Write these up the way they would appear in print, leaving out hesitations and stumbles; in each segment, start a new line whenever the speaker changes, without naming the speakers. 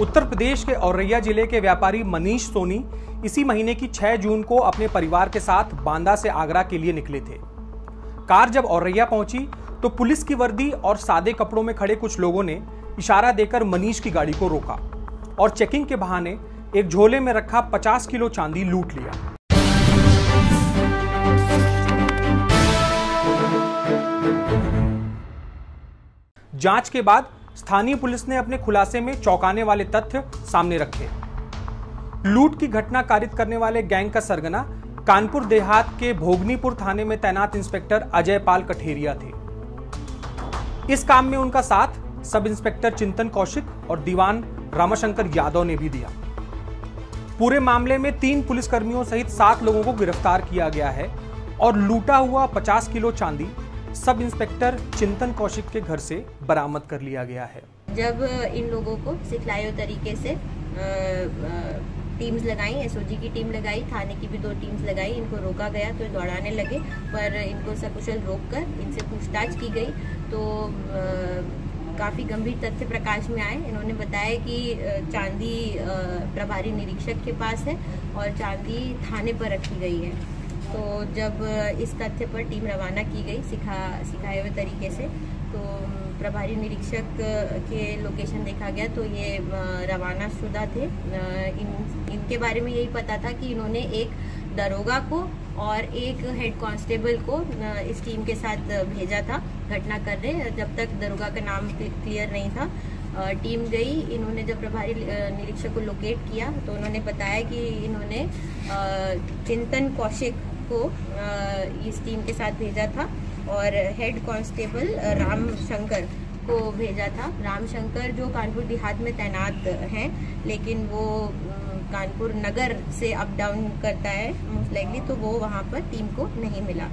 उत्तर प्रदेश के औरैया जिले के व्यापारी मनीष सोनी इसी महीने की 6 जून को अपने परिवार के साथ बांदा से आगरा के लिए निकले थे। कार जब औरैया पहुंची तो पुलिस की वर्दी और सादे कपड़ों में खड़े कुछ लोगों ने इशारा देकर मनीष की गाड़ी को रोका और चेकिंग के बहाने एक झोले में रखा 50 किलो चांदी लूट लिया। जांच के बाद स्थानीय पुलिस ने अपने खुलासे में चौंकाने वाले तथ्य सामने रखे। लूट की घटना कारित करने वाले गैंग का सरगना कानपुर देहात के भोगनीपुर थाने में तैनात इंस्पेक्टर अजय पाल कठेरिया थे। इस काम में उनका साथ सब इंस्पेक्टर चिंतन कौशिक और दीवान रामाशंकर यादव ने भी दिया। पूरे मामले में 3 पुलिसकर्मियों सहित 7 लोगों को गिरफ्तार किया गया है और लूटा हुआ 50 किलो चांदी सब इंस्पेक्टर चिंतन कौशिक के घर से बरामद कर लिया गया है।
जब इन लोगों को सिखलाए तरीके से टीम्स लगाई, एसओजी की टीम लगाई, थाने की भी 2 टीम्स लगाई, इनको रोका गया तो दौड़ाने लगे, पर इनको सकुशल रोककर इनसे पूछताछ की गई तो काफी गंभीर तथ्य प्रकाश में आए। इन्होंने बताया कि चांदी प्रभारी निरीक्षक के पास है और चांदी थाने पर रखी गई है। तो जब इस तथ्य पर टीम रवाना की गई सिखाए हुए तरीके से, तो प्रभारी निरीक्षक के लोकेशन देखा गया तो ये रवाना शुदा थे। इनके बारे में यही पता था कि इन्होंने एक दरोगा को और एक हेड कांस्टेबल को इस टीम के साथ भेजा था घटना करने, जब तक दरोगा का नाम क्लियर नहीं था। टीम गई, इन्होंने जब प्रभारी निरीक्षक को लोकेट किया तो उन्होंने बताया कि इन्होंने चिंतन कौशिक को इस टीम के साथ भेजा था और हेड कांस्टेबल रामशंकर को भेजा था। रामशंकर जो कानपुर देहात में तैनात हैं, लेकिन वो कानपुर नगर से अप डाउन करता है मोस्ट लाइकली, तो वो वहाँ पर टीम को नहीं मिला।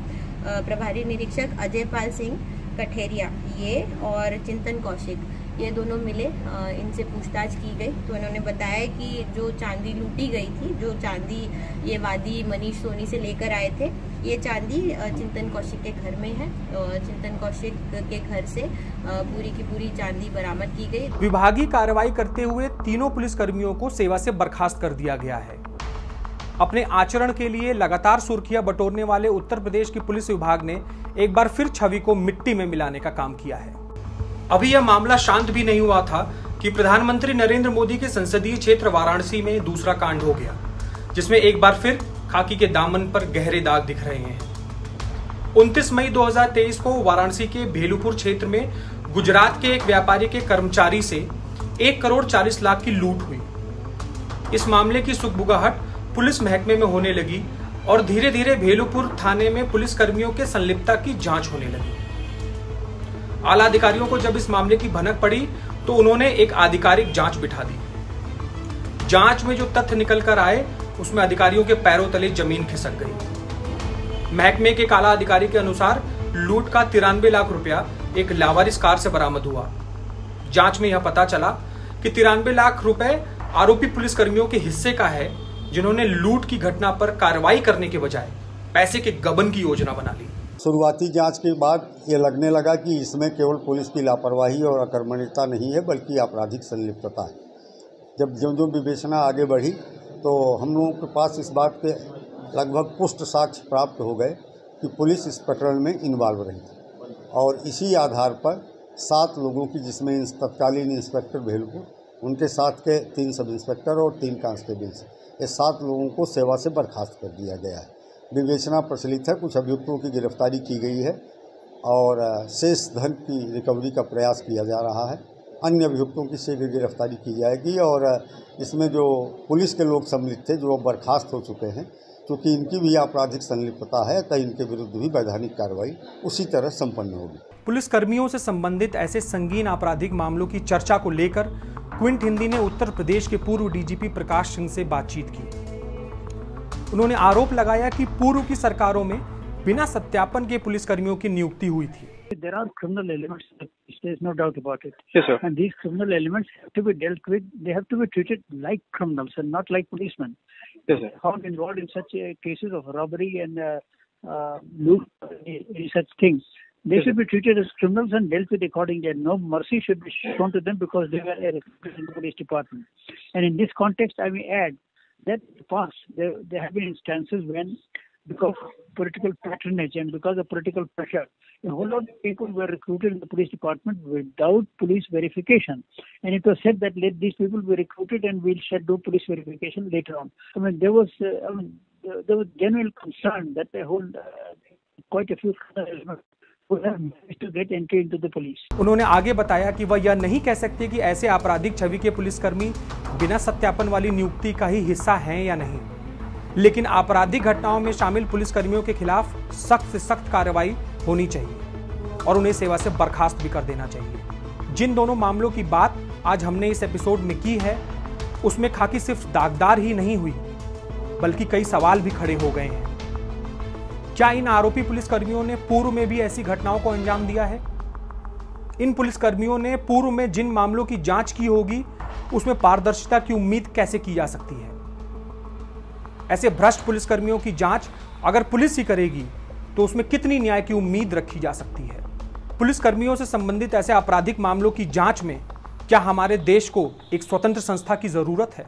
प्रभारी निरीक्षक अजय पाल सिंह कठेरिया ये और चिंतन कौशिक ये दोनों मिले, इनसे पूछताछ की गई तो इन्होंने बताया कि जो चांदी लूटी गई थी, जो चांदी ये वादी मनीष सोनी से लेकर आए थे, ये चांदी चिंतन कौशिक के घर में है और चिंतन कौशिक के घर से पूरी की पूरी चांदी बरामद की गई।
विभागीय कार्रवाई करते हुए तीनों पुलिसकर्मियों को सेवा से बर्खास्त कर दिया गया है। अपने आचरण के लिए लगातार सुर्खियां बटोरने वाले उत्तर प्रदेश की पुलिस विभाग ने एक बार फिर छवि को मिट्टी में मिलाने का काम किया है। अभी यह मामला शांत भी नहीं हुआ था कि प्रधानमंत्री नरेंद्र मोदी के संसदीय क्षेत्र वाराणसी में दूसरा कांड हो गया, जिसमें एक बार फिर खाकी के दामन पर गहरे दाग दिख रहे हैं। 29 मई 2023 को वाराणसी के भेलूपुर क्षेत्र में गुजरात के एक व्यापारी के कर्मचारी से 1 करोड़ 40 लाख की लूट हुई। इस मामले की सुगबुगाहट पुलिस महकमे में होने लगी और धीरे धीरे भेलूपुर थाने में पुलिसकर्मियों के संलिप्तता की जांच होने लगी। आला अधिकारियों को जब इस मामले की भनक पड़ी तो उन्होंने एक आधिकारिक जांच बिठा दी। जांच में जो तथ्य निकल कर आए उसमें अधिकारियों के पैरों तले जमीन खिसक गई। महकमे के काला अधिकारी के अनुसार लूट का 93 लाख रुपया एक लावारिस कार से बरामद हुआ। जांच में यह पता चला कि 93 लाख रुपए आरोपी पुलिसकर्मियों के हिस्से का है, जिन्होंने लूट की घटना पर कार्रवाई करने के बजाय पैसे के गबन की योजना बना ली।
शुरुआती जांच के बाद ये लगने लगा कि इसमें केवल पुलिस की लापरवाही और अकर्मण्यता नहीं है, बल्कि आपराधिक संलिप्तता है। जब जो विवेचना आगे बढ़ी तो हम लोगों के पास इस बात के लगभग पुष्ट साक्ष्य प्राप्त हो गए कि पुलिस इस प्रकरण में इन्वॉल्व रही थी और इसी आधार पर 7 लोगों की, जिसमें तत्कालीन इंस्पेक्टर भेलपुर, उनके साथ के 3 सब इंस्पेक्टर और 3 कांस्टेबल्स, ये 7 लोगों को सेवा से बर्खास्त कर दिया गया है। विवेचना प्रचलित है, कुछ अभियुक्तों की गिरफ्तारी की गई है और शेष धन की रिकवरी का प्रयास किया जा रहा है। अन्य अभियुक्तों की शीघ्र गिरफ्तारी की जाएगी और इसमें जो पुलिस के लोग सम्मिलित थे, जो बर्खास्त हो चुके हैं, क्योंकि इनकी भी आपराधिक संलिप्तता है, तो इनके विरुद्ध भी वैधानिक कार्रवाई उसी तरह संपन्न होगी। पुलिसकर्मियों
से संबंधित ऐसे संगीन आपराधिक मामलों की चर्चा को लेकर क्विंट हिंदी ने उत्तर प्रदेश के पूर्व डीजीपी प्रकाश सिंह से बातचीत की। उन्होंने आरोप लगाया कि पूर्व की सरकारों में बिना सत्यापन के पुलिसकर्मियों की नियुक्ति हुई थी।
There are criminal elements, there is no doubt about it.
Yes, sir.
And these criminal elements have to be dealt with, they have to be treated like criminals and not like policemen.
Yes, sir.
Found involved in such cases of robbery and loot, such things. They should be treated as criminals and dealt with accordingly. And no mercy should be shown to them because they were recruited in the police department. And in this context, I may add that in the past there have been instances when, because of political patronage and because of political pressure, a whole lot of people were recruited in the police department without police verification. And it was said that let these people be recruited and we'll do police verification later on. I mean, there was genuine concern that quite a few to get entry into the police.
उन्होंने आगे बताया कि वह यह नहीं कह सकते कि ऐसे आपराधिक छवि के पुलिसकर्मी बिना सत्यापन वाली नियुक्ति का ही हिस्सा हैं या नहीं, लेकिन आपराधिक घटनाओं में शामिल पुलिसकर्मियों के खिलाफ सख्त से सख्त कार्रवाई होनी चाहिए और उन्हें सेवा से बर्खास्त भी कर देना चाहिए। जिन दोनों मामलों की बात आज हमने इस एपिसोड में की है, उसमें खाकी सिर्फ दागदार ही नहीं हुई, बल्कि कई सवाल भी खड़े हो गए हैं। क्या इन आरोपी पुलिसकर्मियों ने पूर्व में भी ऐसी घटनाओं को अंजाम दिया है? इन पुलिसकर्मियों ने पूर्व में जिन मामलों की जांच की होगी, उसमें पारदर्शिता की उम्मीद कैसे की जा सकती है? ऐसे भ्रष्ट पुलिसकर्मियों की जांच अगर पुलिस ही करेगी तो उसमें कितनी न्याय की उम्मीद रखी जा सकती है? पुलिसकर्मियों से संबंधित ऐसे आपराधिक मामलों की जांच में क्या हमारे देश को एक स्वतंत्र संस्था की जरूरत है?